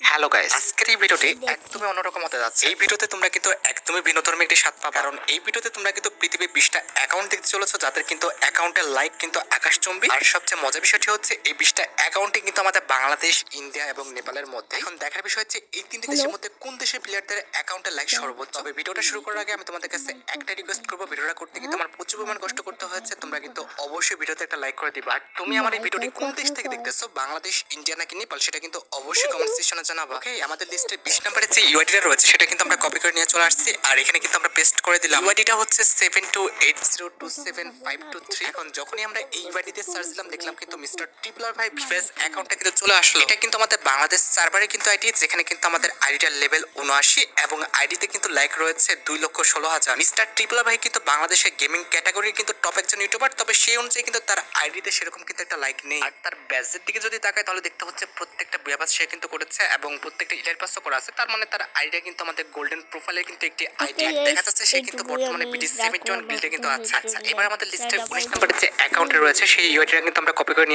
Hello guys, আজকের এই ভিডিওটি একদমই অন্যরকম হতে যাচ্ছে। এই ভিডিওতে তোমরা কিন্তু একদমই ভিন্নধর্মী একটি স্বাদ পাবে, কারণ এই ভিডিওতে তোমরা কিন্তু পৃথিবীর 20টা অ্যাকাউন্ট দেখতে চলেছো, যাদের কিন্তু অ্যাকাউন্টের লাইক কিন্তু আকাশচুম্বী। আর সবচেয়ে মজার বিষয়টি হচ্ছে এই 20টা অ্যাকাউন্টে কিন্তু আমাদের বাংলাদেশ, ইন্ডিয়া এবং নেপালের মধ্যে। এখন দেখার বিষয় হচ্ছে এই তিনটি দেশের মধ্যে কোন দেশের প্লেয়ারদের অ্যাকাউন্টের লাইক সর্বোচ্চ। তবে ভিডিওটা শুরু করার আগে আমি তোমাদের কাছে একটা রিকোয়েস্ট করবো, ভিডিওটা করতে কিন্তু আমার প্রচুর পরিমাণ কষ্ট করতে হয়েছে। তোমরা কিন্তু অবশ্যই ভিডিওতে একটা লাইক করে দিবা। আর তুমি আমার এই ভিডিওটি কোন দেশ থেকে দেখতেছো, বাংলাদেশ, ইন্ডিয়া নাকি নেপাল, সেটা কিন্তু অবশ্যই কমেন্ট সেকশনে জানাবো। ওকে, আমাদের লিস্টে 20 নম্বরে যে ইউআইডিটা রয়েছে সেটা কিন্তু আমরা কপি করে নিয়ে চলে আসছি, আর এখানে কিন্তু আমরা পেস্ট করে দিলাম। ইউআইডিটা হচ্ছে 7280275223। এখন যখনই আমরা এই ইউআইডিতে সার্চ দিলাম, দেখলাম কিন্তু মিস্টার ট্রিপলার ভাই ফেস অ্যাকাউন্টটা কিন্তু চলে আসলো। এটা কিন্তু আমাদের বাংলাদেশ সার্ভারে কিন্তু আইডি, যেখানে কিন্তু আমাদের আইডিটার লেভেল 79 এবং আইডিতে কিন্তু লাইক রয়েছে 2,16,000। মিস্টার ট্রিপলার ভাই কিন্তু বাংলাদেশের গেমিং ক্যাটাগরির কিন্তু টপ একজন ইউটিউবার, তবে সেই অনুযায়ী কিন্তু তার আইডিতে সেরকম কিন্তু একটা লাইক নেই। আর তার ব্যাজের দিকে যদি তাকায় তাহলে দেখতে হচ্ছে প্রত্যেকটা ব্যাপার সে কিন্তু করেছে এবং প্রত্যেকটা ইলাইট পাসও করা আছে। তার মানে তার আইডিয়া কিন্তু আমাদের গোল্ডেন প্রোফাইলে কিন্তু একটি আইডি দেখা যাচ্ছে। সে কিন্তু বর্তমানে বিডি 71 বিল্ডে কিন্তু আছে। আচ্ছা, এবার আমাদের লিস্টের 19 নম্বরে যে অ্যাকাউন্টে রয়েছে সেই ইউআইডিটা কিন্তু আমরা কপি করে